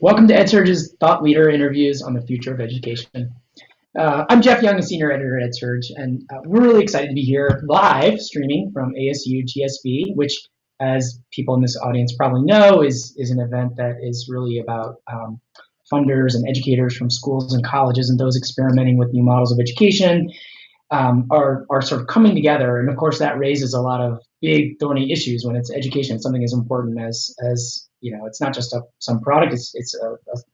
Welcome to EdSurge's Thought Leader interviews on the future of education. I'm Jeff Young, a senior editor at EdSurge, and we're really excited to be here live streaming from ASU GSB, which, as people in this audience probably know, is an event that is really about funders and educators from schools and colleges and those experimenting with new models of education are sort of coming together. And of course, that raises a lot of big thorny issues when it's education, something as important as you know, it's not just some product, it's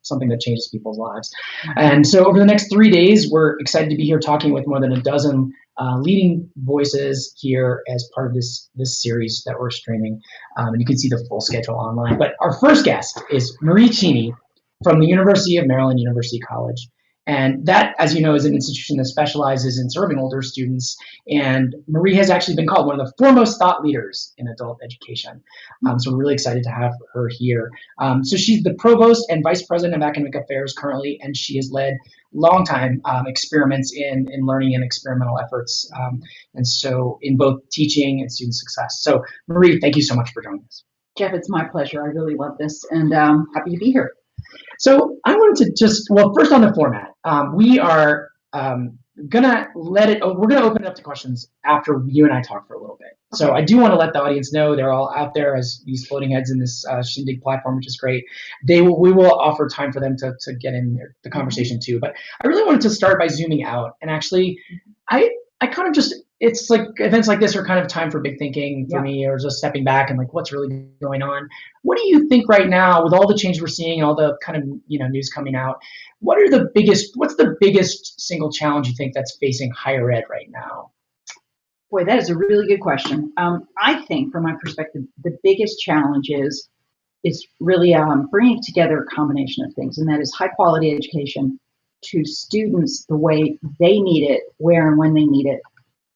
something that changes people's lives. And so over the next 3 days, we're excited to be here talking with more than a dozen leading voices here as part of this series that we're streaming. And you can see the full schedule online. But our first guest is Marie Cini from the University of Maryland University College. And that, as you know, is an institution that specializes in serving older students. And Marie has actually been called one of the foremost thought leaders in adult education. So we're really excited to have her here. So she's the provost and vice president of academic affairs currently, and she has led longtime experiments in learning and experimental efforts, and so in both teaching and student success. So Marie, thank you so much for joining us. Jeff, it's my pleasure. I really love this, and happy to be here. So I wanted to first on the format, we are gonna we're gonna open it up to questions after you and I talk for a little bit. So I do want to let the audience know they're all out there as these floating heads in this Shindig platform, which is great. We will offer time for them to get in the conversation too. But I really wanted to start by zooming out and actually, I kind of just, it's like events like this are kind of time for big thinking for me, or just stepping back and like, what's really going on? What do you think right now with all the change we're seeing and all the kind of news coming out? What's the biggest single challenge you think that's facing higher ed right now? Boy, that is a really good question. I think, from my perspective, the biggest challenge is really bringing together a combination of things, and that is high quality education to students the way they need it, where and when they need it,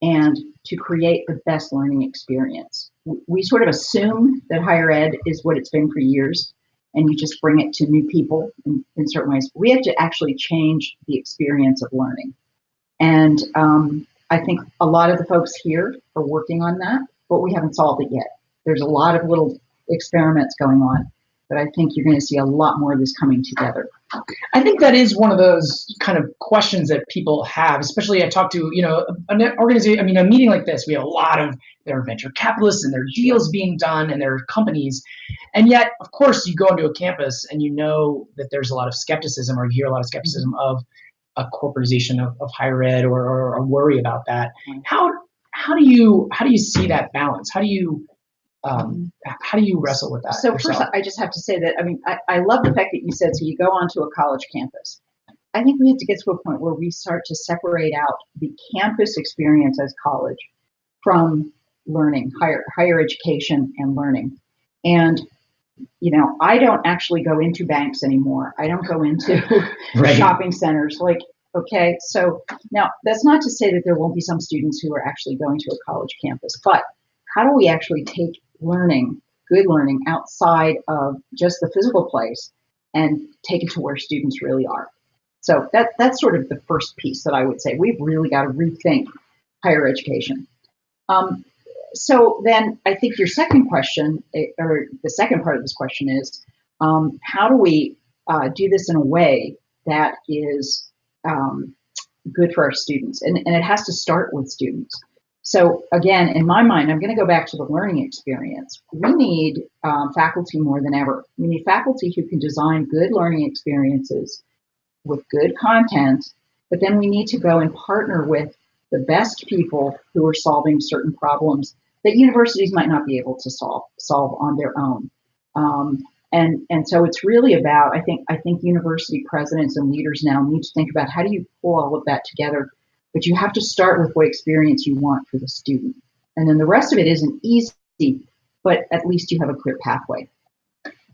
and to create the best learning experience. We sort of assume that higher ed is what it's been for years, and you just bring it to new people in certain ways. We have to actually change the experience of learning. And I think a lot of the folks here are working on that, but we haven't solved it yet. There's a lot of little experiments going on, but I think you're going to see a lot more of this coming together. I think that is one of those kind of questions that people have, especially I talk to, an organization, a meeting like this, we have a lot of, there are venture capitalists and there are deals being done and there are companies. And yet, of course, you go into a campus and you know that there's a lot of skepticism, or you hear a lot of skepticism of a corporatization of higher ed, or a worry about that. How do you see that balance? How do you wrestle with that? So yourself? First, I just have to say that, I love the fact that you said, so you go onto a college campus. I think we have to get to a point where we start to separate out the campus experience as college from learning, higher education and learning. And, I don't actually go into banks anymore. I don't go into shopping centers. Okay, so now that's not to say that there won't be some students who are actually going to a college campus, but how do we actually take learning, good learning, outside of just the physical place and take it to where students really are? So that's sort of the first piece that I would say. We've really got to rethink higher education. So then I think your second question, or the second part of this question is, how do we do this in a way that is good for our students? And it has to start with students. So again, in my mind, I'm going to go back to the learning experience. We need faculty more than ever. We need faculty who can design good learning experiences with good content, but then we need to go and partner with the best people who are solving certain problems that universities might not be able to solve on their own. And so it's really about, I think university presidents and leaders now need to think about, how do you pull all of that together? But you have to start with what experience you want for the student. And then the rest of it isn't easy, but at least you have a clear pathway.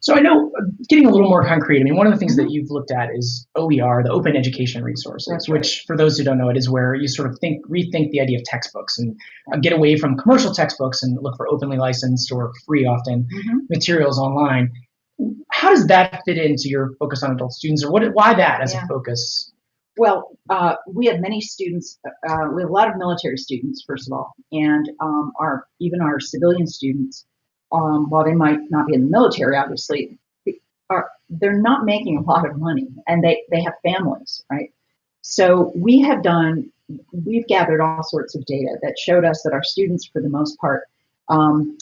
So I know, getting a little more concrete, one of the things that you've looked at is OER, the Open Education Resources, That's right. Which, for those who don't know it, is where you sort of rethink the idea of textbooks and get away from commercial textbooks and look for openly licensed or free, often, materials online. How does that fit into your focus on adult students, or why that as a focus? Well, we have many students. We have a lot of military students, first of all, and even our civilian students, while they might not be in the military, obviously, they're not making a lot of money, and they have families, right? So we've gathered all sorts of data that showed us that our students, for the most part, um,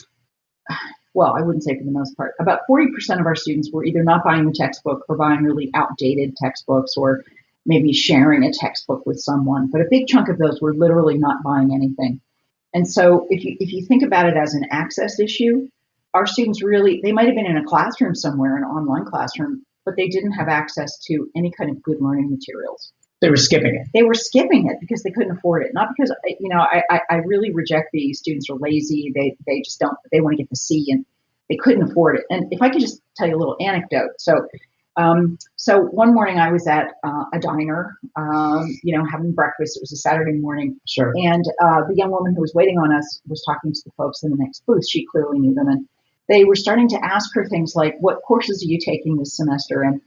well, I wouldn't say for the most part, about 40% of our students were either not buying the textbook or buying really outdated textbooks, or maybe sharing a textbook with someone. But a big chunk of those were literally not buying anything. And so if you think about it as an access issue, our students really, they might have been in a classroom somewhere, an online classroom, but they didn't have access to any kind of good learning materials. They were skipping it. They were skipping it because they couldn't afford it. Not because, I really reject the students are lazy. They just don't, they want to get the C, and they couldn't afford it. And if I could just tell you a little anecdote. So one morning I was at a diner, having breakfast. It was a Saturday morning. Sure. And the young woman who was waiting on us was talking to the folks in the next booth. She clearly knew them. And they were starting to ask her things like, what courses are you taking this semester? And,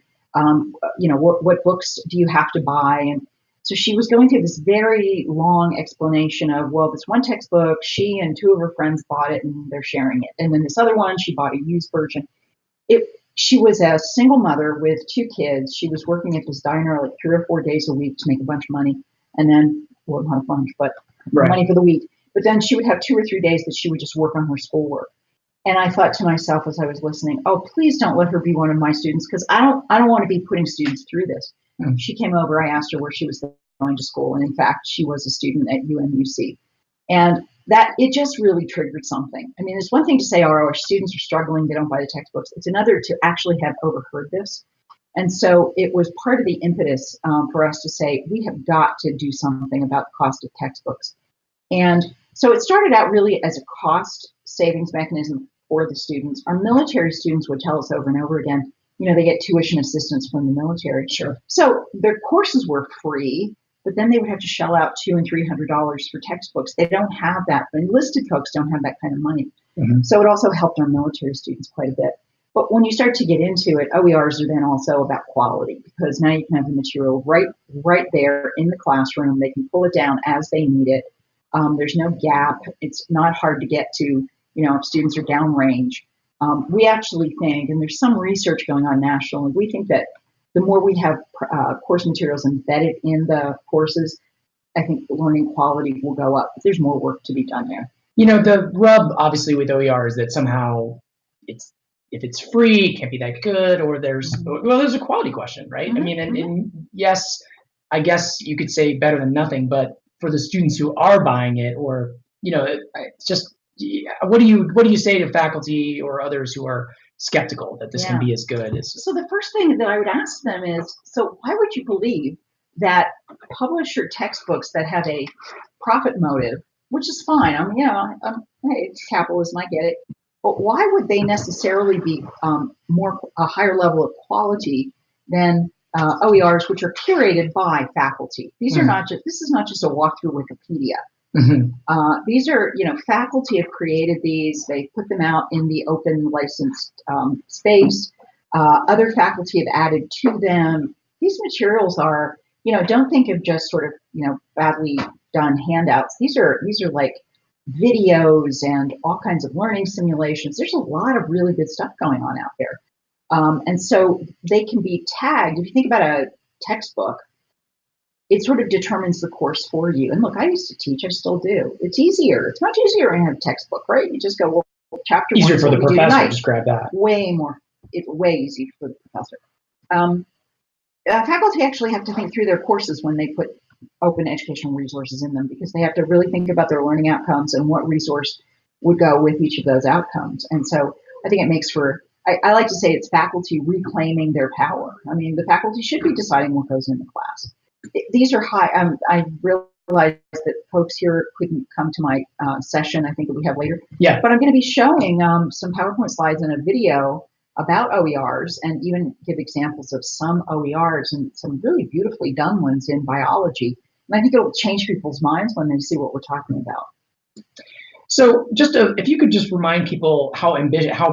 what books do you have to buy? And so she was going through this very long explanation of, well, this one textbook, she and two of her friends bought it and they're sharing it. And then this other one, she bought a used version. She was a single mother with two kids. She was working at this diner like 3 or 4 days a week to make a bunch of money. And then, well, not a bunch, but money for the week. But then she would have 2 or 3 days that she would just work on her schoolwork. And I thought to myself as I was listening, oh, please don't let her be one of my students, because I don't want to be putting students through this. She came over, I asked her where she was going to school. And in fact, she was a student at UMUC. And that, it just really triggered something. I mean, it's one thing to say, oh, our students are struggling, they don't buy the textbooks. It's another to actually have overheard this. And so it was part of the impetus for us to say, we have got to do something about the cost of textbooks. And so it started out really as a cost savings mechanism for the students. Our military students would tell us over and over again, they get tuition assistance from the military. Sure. So their courses were free, but then they would have to shell out $200 and $300 for textbooks. They don't have that. The enlisted folks don't have that kind of money. Mm-hmm. So it also helped our military students quite a bit. But when you start to get into it, OERs are then also about quality, because now you can have the material right there in the classroom. They can pull it down as they need it. There's no gap. It's not hard to get to, if students are downrange. We actually think, and there's some research going on nationally, we think that the more we have course materials embedded in the courses, I think the learning quality will go up. There's more work to be done there. The rub, obviously, with OER is that somehow if it's free, it can't be that good, or there's a quality question, right? Mm-hmm. I mean, and yes, I guess you could say better than nothing, but for the students who are buying it, or it's just, what do you say to faculty or others who are skeptical that this can be as good as? So the first thing that I would ask them is, so why would you believe that publisher textbooks that have a profit motive, which is fine, hey, it's capitalism, I get it, but why would they necessarily be a higher level of quality than OERs, which are curated by faculty? These are not just, this is not just a walk through Wikipedia. Mm-hmm. These are, faculty have created these. They put them out in the open licensed space. Other faculty have added to them. These materials are, don't think of just sort of, badly done handouts. These are like videos and all kinds of learning simulations. There's a lot of really good stuff going on out there. And so they can be tagged. If you think about a textbook, it sort of determines the course for you. And look, I used to teach, I still do. It's easier. It's much easier when you have a textbook, right? You just go, well, chapter easier one. For the professor, just grab that. It's way easier for the professor. Faculty actually have to think through their courses when they put open educational resources in them, because they have to really think about their learning outcomes and what resource would go with each of those outcomes. And so I think it makes for, I like to say it's faculty reclaiming their power. I mean, the faculty should be deciding what goes in the class. These are high. I realize that folks here couldn't come to my session, I think, that we have later. Yeah. But I'm going to be showing some PowerPoint slides and a video about OERs, and even give examples of some OERs and some really beautifully done ones in biology. And I think it'll change people's minds when they see what we're talking about. So just if you could just remind people how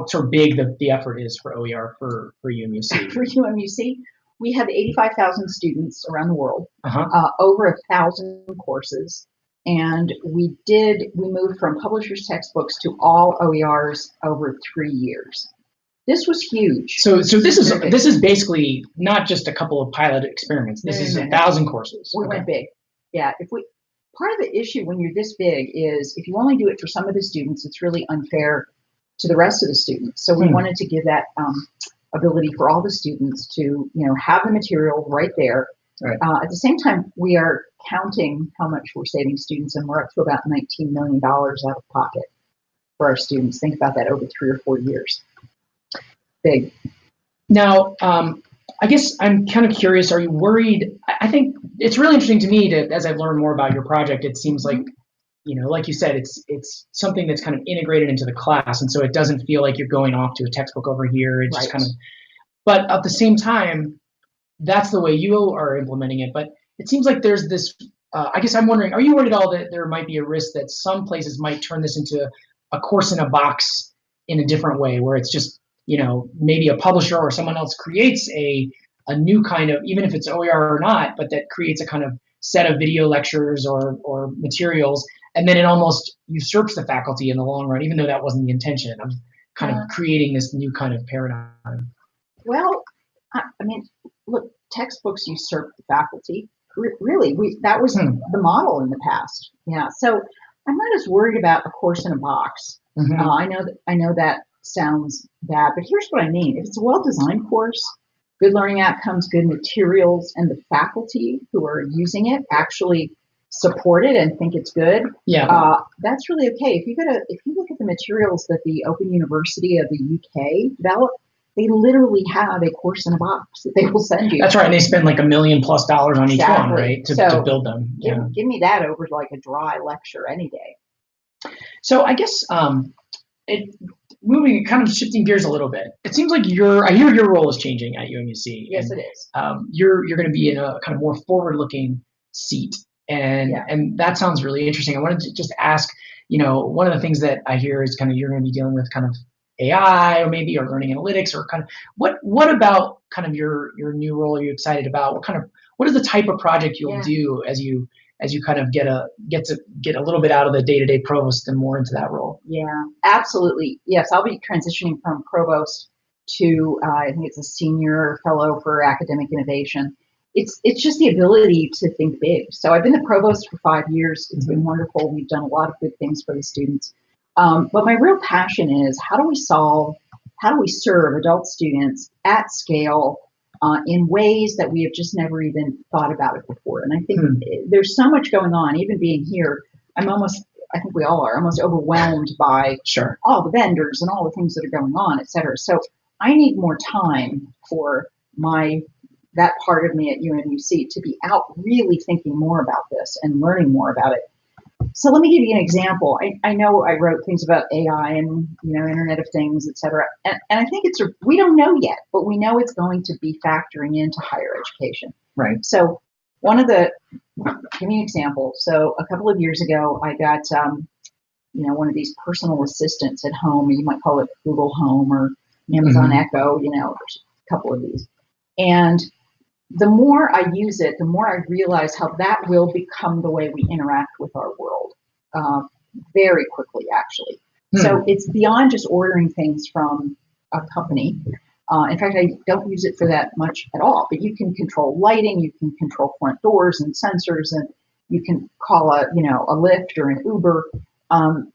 sort of big the effort is for OER for UMUC. For UMUC, we have 85,000 students around the world, Uh-huh. Over 1,000 courses, and we moved from publishers' textbooks to all OERs over 3 years. This was huge. So this is basically not just a couple of pilot experiments. This is 1,000 courses. We went big. Yeah. Part of the issue when you're this big is if you only do it for some of the students, it's really unfair to the rest of the students. So we wanted to give that ability for all the students to have the material right there. Right. At the same time, we are counting how much we're saving students, and we're up to about $19 million out of pocket for our students. Think about that over 3 or 4 years. Big. Now, I guess I'm kind of curious, are you worried? I think it's really interesting to me as I've learned more about your project, it seems like, like you said, it's something that's kind of integrated into the class. And so it doesn't feel like you're going off to a textbook over here. It's just kind of, but at the same time, that's the way you are implementing it. But it seems like there's this, I guess I'm wondering, are you worried at all that there might be a risk that some places might turn this into a course in a box in a different way, where it's just, maybe a publisher or someone else creates a new kind of, even if it's OER or not, but that creates a kind of set of video lectures or materials, and then it almost usurps the faculty in the long run, even though that wasn't the intention of kind of creating this new kind of paradigm. Well, I mean, look, textbooks usurp the faculty. Really, that was the model in the past. Yeah, so I'm not as worried about a course in a box. I know that sounds bad, but here's what I mean. If it's a well-designed course, good learning outcomes, good materials, and the faculty who are using it actually support it and think it's good, that's really okay. If you look at the materials that the Open University of the UK developed, they literally have a course in a box that they will send you. That's right, and they spend like $1 million+ on each one, right, to build them. Give me that over like a dry lecture any day. So I guess shifting gears a little bit. It seems like I hear your role is changing at UMUC. Yes, it is. You're going to be in a kind of more forward-looking seat, and that sounds really interesting. I wanted to just ask, one of the things that I hear is kind of you're going to be dealing with kind of AI or learning analytics, or kind of what about kind of your new role are you excited about? What is the type of project you'll do as you kind of get a little bit out of the day-to-day provost and more into that role? Yeah, absolutely. Yes, I'll be transitioning from provost to I think it's a senior fellow for academic innovation. It's just the ability to think big. So I've been the provost for 5 years. It's been wonderful. We've done a lot of good things for the students. But my real passion is how do we serve adult students at scale in ways that we have just never even thought about it before. And I think there's so much going on. Even being here, I think we all are almost overwhelmed by all the vendors and all the things that are going on, et cetera. So I need more time for that part of me at UMUC to be out really thinking more about this and learning more about it. So let me give you an example. I know I wrote things about AI and Internet of Things, et cetera. And I think we don't know yet, but we know it's going to be factoring into higher education. Right. So give me an example. So a couple of years ago, I got one of these personal assistants at home. You might call it Google Home or Amazon Echo. There's a couple of these. And the more I use it, the more I realize how that will become the way we interact with our world very quickly, actually. So it's beyond just ordering things from a company. In fact, I don't use it for that much at all, but you can control lighting, you can control front doors and sensors, and you can call a Lyft or an Uber. And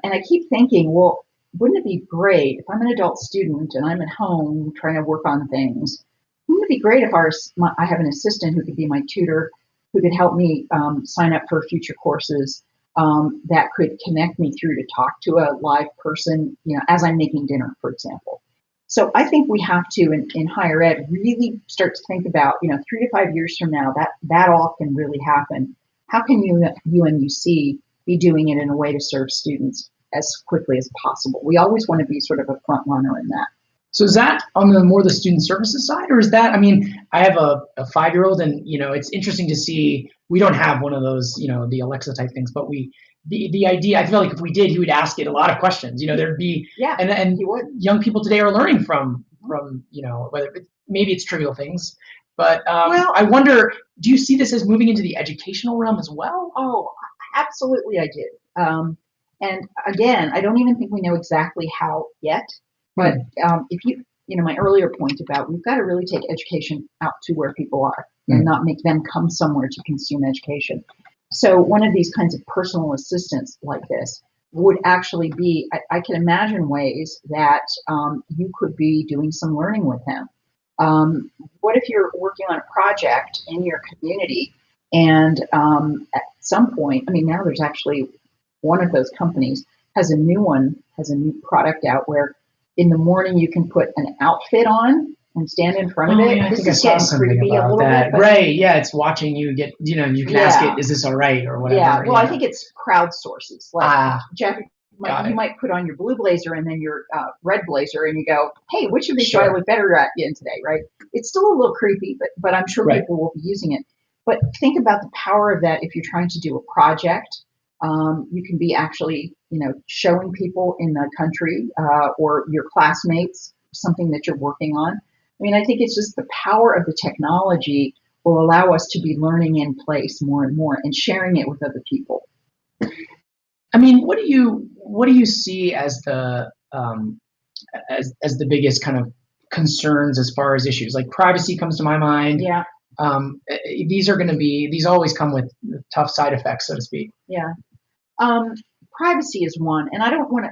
I keep thinking, well, wouldn't it be great if I'm an adult student and I'm at home trying to work on things? Wouldn't it be great if I have an assistant who could be my tutor, who could help me sign up for future courses, that could connect me through to talk to a live person, as I'm making dinner, for example. So I think we have to, in higher ed, really start to think about, 3 to 5 years from now, that all can really happen. How can UMUC be doing it in a way to serve students as quickly as possible? We always want to be sort of a front runner in that. So is that on the student services side, or is that, I have a 5-year-old, and, it's interesting to see, we don't have one of those, the Alexa type things, but the idea, I feel like if we did, he would ask it a lot of questions, there'd be, and he would. Young people today are learning from, whether maybe it's trivial things, but I wonder, do you see this as moving into the educational realm as well? Oh, absolutely I do. And again, I don't even think we know exactly how yet. But if my earlier point about we've got to really take education out to where people are and not make them come somewhere to consume education. So one of these kinds of personal assistants like this would actually be, I can imagine ways that you could be doing some learning with him. What if you're working on a project in your community and at some point, now there's actually one of those companies has a new product out where in the morning you can put an outfit on and stand in front of it. Yeah, this is getting creepy a little that. bit. Right, yeah, it's watching you get, you can ask it, is this all right or whatever. Yeah, well, I think it's crowdsources. Like, Jeff, you might put on your blue blazer and then your red blazer and you go, hey, which of these do I look better at in today, right? It's still a little creepy, but I'm sure people will be using it. But think about the power of that if you're trying to do a project. You can be actually, showing people in the country or your classmates something that you're working on. I think it's just the power of the technology will allow us to be learning in place more and more and sharing it with other people. What do you see as the as the biggest kind of concerns as far as issues? Like privacy comes to my mind. Yeah. These always come with tough side effects, so to speak. Yeah. Privacy is one, and I don't want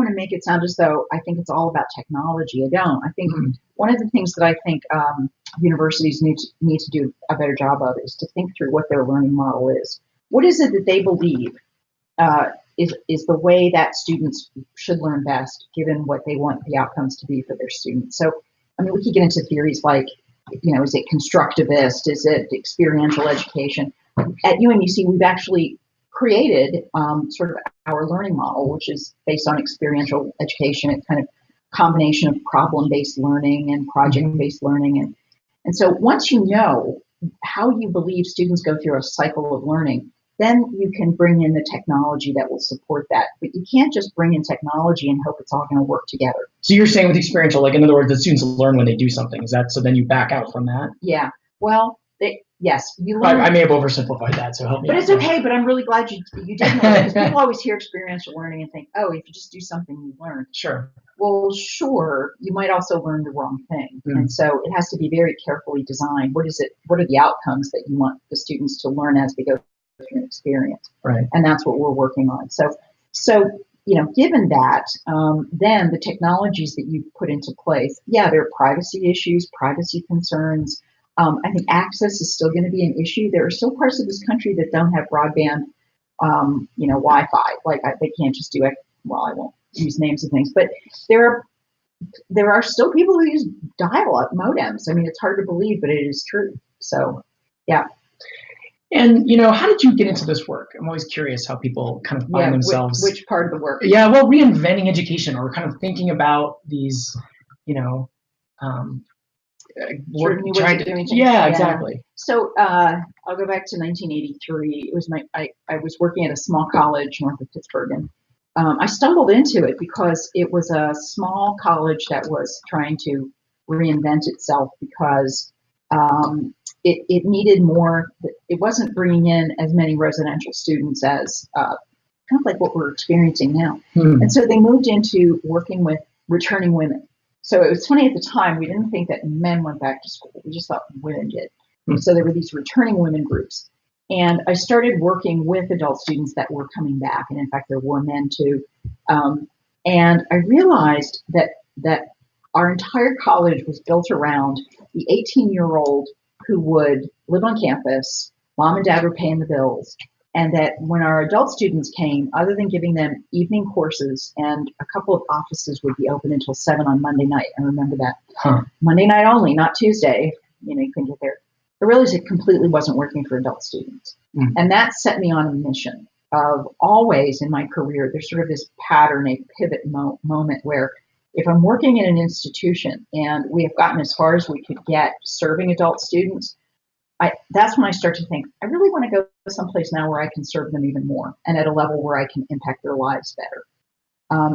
to make it sound as though I think it's all about technology. I don't. I think one of the things that I think universities need to do a better job of is to think through what their learning model is. What is it that they believe is the way that students should learn best, given what they want the outcomes to be for their students? So, we could get into theories like, is it constructivist? Is it experiential education? At UMUC, we've actually created sort of our learning model, which is based on experiential education. It's kind of combination of problem-based learning and project-based learning. And so once you know how you believe students go through a cycle of learning, then you can bring in the technology that will support that. But you can't just bring in technology and hope it's all going to work together. So you're saying with experiential, like in other words, the students learn when they do something. Is that so? Then you back out from that? Yeah. Well, yes, you learn. I may have oversimplified that, so help me. But it's okay. But I'm really glad you did know that, because people always hear experiential learning and think, oh, if you just do something, you learn. Sure. Well, sure. You might also learn the wrong thing, and so it has to be very carefully designed. What is it? What are the outcomes that you want the students to learn as they go through an experience? Right. And that's what we're working on. So given that, then the technologies that you put into place, there are privacy issues, privacy concerns. I think access is still going to be an issue. There are still parts of this country that don't have broadband, Wi-Fi. Like they can't just do it. Well, I won't use names of things, but there are still people who use dial-up modems. It's hard to believe, but it is true. So, yeah. And, how did you get into this work? I'm always curious how people kind of find themselves. Which part of the work? Yeah, well, reinventing education, or kind of thinking about these, exactly. So I'll go back to 1983. It was I was working at a small college north of Pittsburgh, and I stumbled into it because it was a small college that was trying to reinvent itself because it needed more. It wasn't bringing in as many residential students as kind of like what we're experiencing now. And so they moved into working with returning women. So it was funny at the time, we didn't think that men went back to school. We just thought women did. So there were these returning women groups. And I started working with adult students that were coming back. And in fact, there were men too. And I realized that our entire college was built around the 18-year-old who would live on campus, mom and dad were paying the bills, and that when our adult students came, other than giving them evening courses, and a couple of offices would be open until 7 on Monday night. I remember that. Monday night only, not Tuesday. You couldn't get there. I realized it completely wasn't working for adult students. And that set me on a mission of always in my career, there's sort of this pattern, a pivot moment where if I'm working in an institution and we have gotten as far as we could get serving adult students, that's when I start to think, I really want to go someplace now where I can serve them even more and at a level where I can impact their lives better.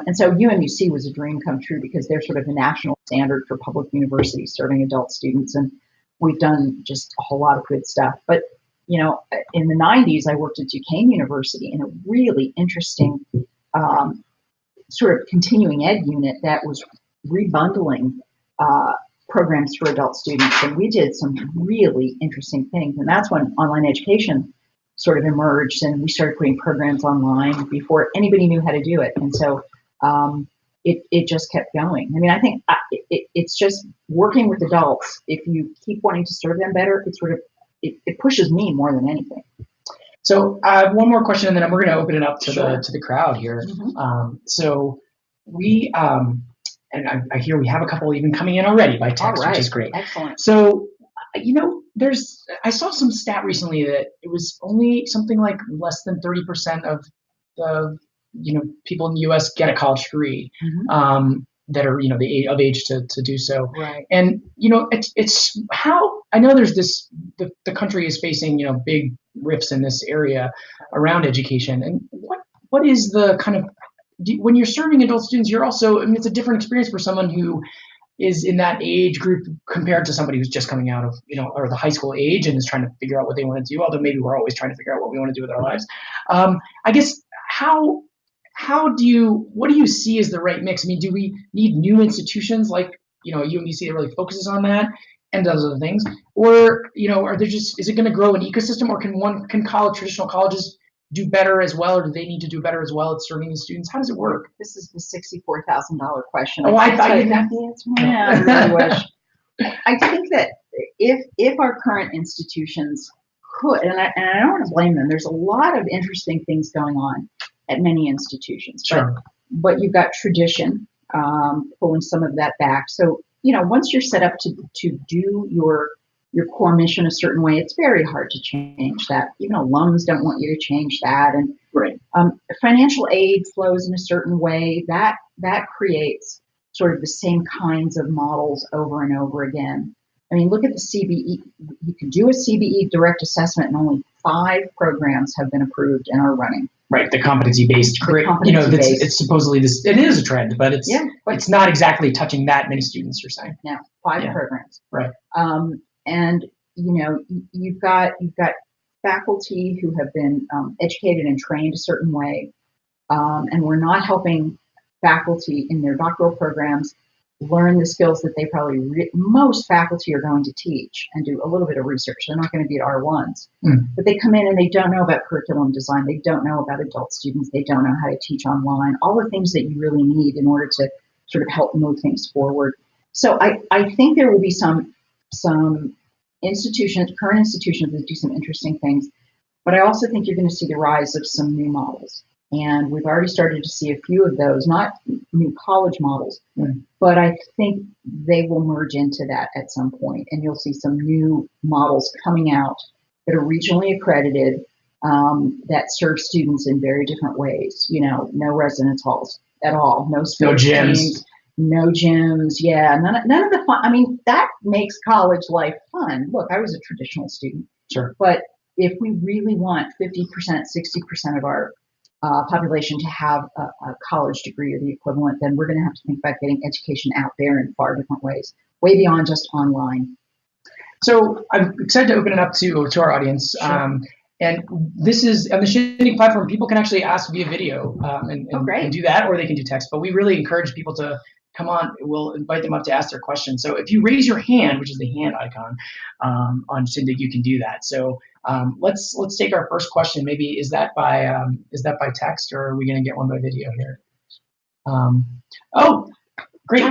And so UMUC was a dream come true because they're sort of the national standard for public universities serving adult students. And we've done just a whole lot of good stuff. But, in the 90s, I worked at Duquesne University in a really interesting sort of continuing ed unit that was rebundling programs for adult students, and we did some really interesting things. And that's when online education sort of emerged, and we started putting programs online before anybody knew how to do it. And so it just kept going. I mean, I think it's just working with adults. If you keep wanting to serve them better, it pushes me more than anything. So I have one more question, and then we're going to open it up to Sure. the crowd here. Mm-hmm. So we and I hear we have a couple even coming in already by text, All right. which is great. Excellent. So I saw some stat recently that it was only something like less than 30% of the people in the U.S. get a college degree. Mm-hmm. That are of age to do so. Right. And it's how I know there's this the country is facing big rifts in this area around education. And what is the kind of when you're serving adult students, you're also, I mean, it's a different experience for someone who is in that age group compared to somebody who's just coming out of or the high school age and is trying to figure out what they want to do, although maybe we're always trying to figure out what we want to do with our lives. I guess what do you see as the right mix? I mean, do we need new institutions like UMBC that really focuses on that and does other things, or are there is it going to grow an ecosystem, or can traditional colleges do better as well, or do they need to do better as well at serving the students? How does it work? This is the $64,000 question. Oh, I thought you didn't have the answer. Yeah, I really wish. I think that if our current institutions could, and I don't want to blame them. There's a lot of interesting things going on at many institutions. Sure. But you've got tradition pulling some of that back. So once you're set up to do your core mission a certain way, it's very hard to change that. Even alums don't want you to change that. And right. Financial aid flows in a certain way. That creates sort of the same kinds of models over and over again. I mean, look at the CBE. You can do a CBE direct assessment, and only 5 programs have been approved and are running. Right, the competency-based. It's supposedly this. It is a trend, but it's not exactly touching that many students. You're saying? No, 5 programs. Right. And you've got faculty who have been educated and trained a certain way, and we're not helping faculty in their doctoral programs learn the skills that they probably most faculty are going to teach and do a little bit of research. They're not going to be at R1s, but they come in and they don't know about curriculum design. They don't know about adult students. They don't know how to teach online, all the things that you really need in order to sort of help move things forward. So I think there will be some institutions, current institutions, that do some interesting things, but I also think you're going to see the rise of some new models. And we've already started to see a few of those, not new college models, but I think they will merge into that at some point. And you'll see some new models coming out that are regionally accredited, that serve students in very different ways. No residence halls at all, no sports teams, no gyms. Yeah, none of the fun. I mean, that makes college life fun. Look, I was a traditional student. Sure. But if we really want 50%, 60% of our population to have a college degree or the equivalent, then we're going to have to think about getting education out there in far different ways, way beyond just online. So I'm excited to open it up to our audience. Sure. And this is on the Shindig platform. People can actually ask via video and do that, or they can do text. But we really encourage people to come on. We'll invite them up to ask their questions. So if you raise your hand, which is the hand icon on Shindig, you can do that. So let's take our first question. Maybe is that by text, or are we going to get one by video here? Oh, great.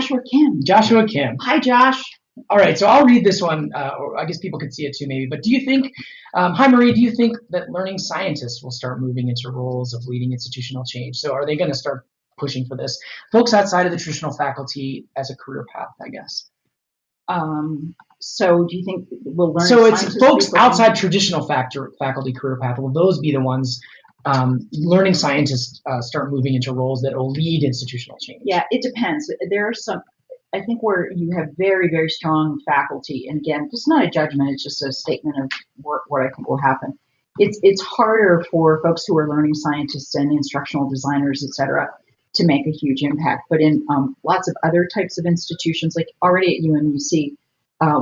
Joshua Kim. Hi, Josh. All right, so I'll read this one, or I guess people can see it too, maybe. But do you think, hi Marie, do you think that learning scientists will start moving into roles of leading institutional change? So are they going to start pushing for this? Folks outside of the traditional faculty as a career path, I guess. So do you think we'll learn? So it's folks outside traditional faculty career path. Will those be the ones learning scientists start moving into roles that will lead institutional change? Yeah, it depends. There are some, I think, where you have very, very strong faculty, and again, it's not a judgment, it's just a statement of what I think will happen. It's harder for folks who are learning scientists and instructional designers, et cetera, to make a huge impact. But in lots of other types of institutions, like already at UMUC,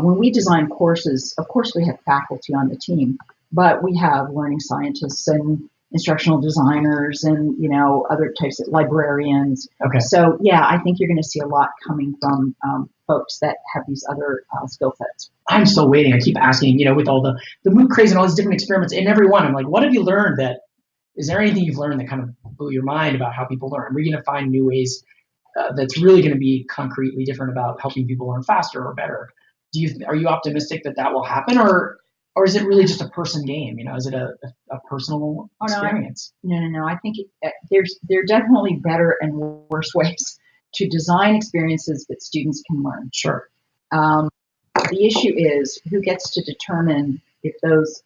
when we design courses, of course we have faculty on the team, but we have learning scientists and instructional designers and, other types of librarians. Okay. So yeah, I think you're going to see a lot coming from folks that have these other skill sets. I'm still waiting. I keep asking, with all the MOOC craze and all these different experiments in every one. I'm like, what have you learned is there anything you've learned that kind of blew your mind about how people learn? Are we going to find new ways that's really going to be concretely different about helping people learn faster or better? Are you optimistic that will happen, or is it really just a person game? Is it a personal experience? No. I think there are definitely better and worse ways to design experiences that students can learn. Sure. The issue is who gets to determine if those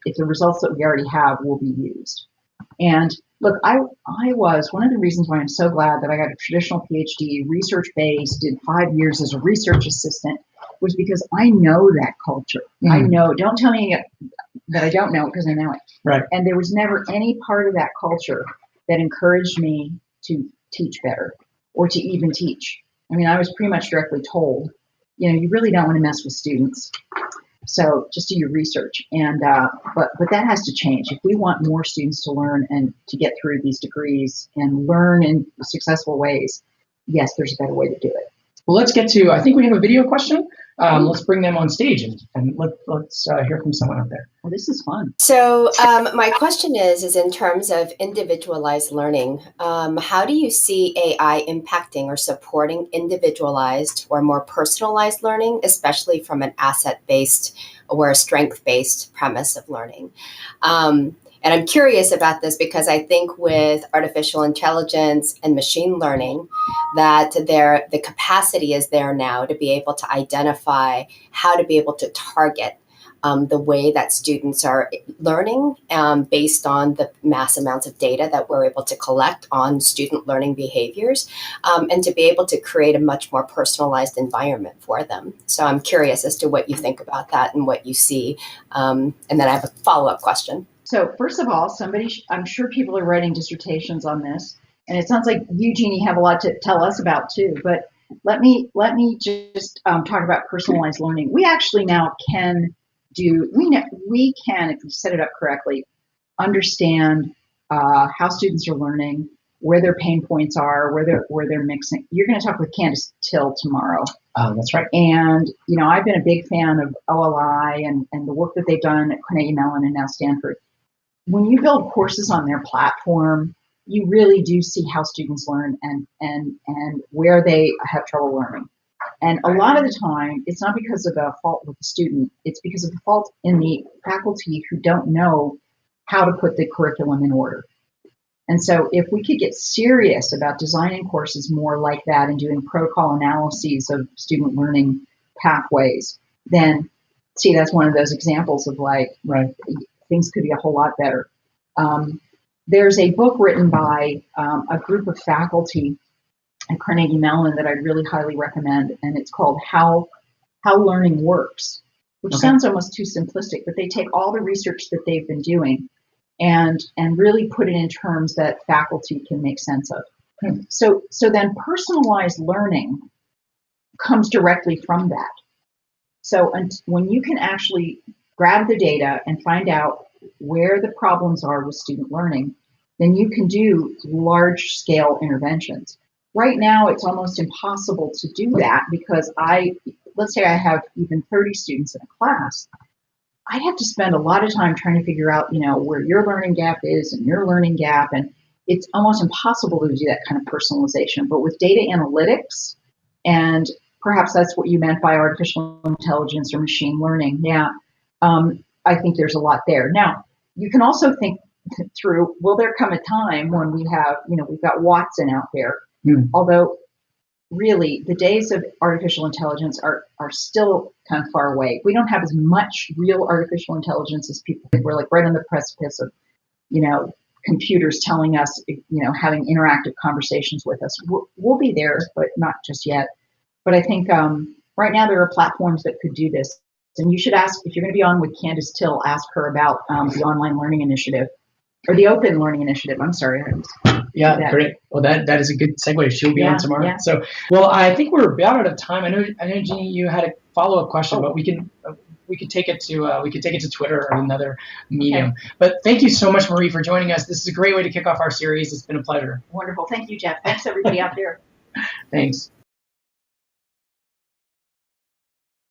if the results that we already have will be used. And look, I was one of the reasons why I'm so glad that I got a traditional PhD, research-based, did 5 years as a research assistant, was because I know that culture. I know. Don't tell me that I don't know it, because I know it. Right. And there was never any part of that culture that encouraged me to teach better or to even teach. I mean, I was pretty much directly told, you really don't want to mess with students. So just do your research. And but that has to change. If we want more students to learn and to get through these degrees and learn in successful ways, yes, there's a better way to do it. Well, let's get to, I think we have a video question. Let's bring them on stage and let's hear from someone up there. Well, this is fun. So my question is in terms of individualized learning, how do you see AI impacting or supporting individualized or more personalized learning, especially from an asset-based or a strength-based premise of learning? And I'm curious about this because I think with artificial intelligence and machine learning, that the capacity is there now to be able to identify how to be able to target the way that students are learning based on the mass amounts of data that we're able to collect on student learning behaviors, and to be able to create a much more personalized environment for them. So I'm curious as to what you think about that and what you see. And then I have a follow-up question. So first of all, I'm sure people are writing dissertations on this, and it sounds like you, Jeannie, have a lot to tell us about too. But let me just talk about personalized learning. We actually now can we can, if you set it up correctly, understand how students are learning, where their pain points are, where they're mixing. You're going to talk with Candace Till tomorrow. That's right. And I've been a big fan of OLI and the work that they've done at Carnegie Mellon and now Stanford. When you build courses on their platform, you really do see how students learn and where they have trouble learning. And a lot of the time, it's not because of a fault with the student, it's because of the fault in the faculty who don't know how to put the curriculum in order. And so if we could get serious about designing courses more like that and doing protocol analyses of student learning pathways, then see, that's one of those examples of things could be a whole lot better. There's a book written by a group of faculty at Carnegie Mellon that I really highly recommend, and it's called How Learning Works, which sounds almost too simplistic, but they take all the research that they've been doing and really put it in terms that faculty can make sense of. So then personalized learning comes directly from that. So when you can actually grab the data and find out where the problems are with student learning, then you can do large scale interventions. Right now, it's almost impossible to do that because let's say I have even 30 students in a class. I'd have to spend a lot of time trying to figure out, where your learning gap is and your learning gap. And it's almost impossible to do that kind of personalization. But with data analytics, and perhaps that's what you meant by artificial intelligence or machine learning. Yeah, I think there's a lot there. Now, you can also think through, will there come a time when we have, we've got Watson out there, although really the days of artificial intelligence are still kind of far away. We don't have as much real artificial intelligence as people think. We're like right on the precipice of, computers telling us, having interactive conversations with us. We'll be there, but not just yet. But I think right now there are platforms that could do this. And you should ask, if you're going to be on with Candace Till, ask her about the Online Learning Initiative, or the Open Learning Initiative. I'm sorry. Yeah, great. Well, that is a good segue. She'll be on tomorrow. Yeah. So, well, I think we're about out of time. I know, Jeannie, you had a follow-up question, but we can we could take it to Twitter or another medium. Okay. But thank you so much, Marie, for joining us. This is a great way to kick off our series. It's been a pleasure. Wonderful. Thank you, Jeff. Thanks everybody out there. Thanks.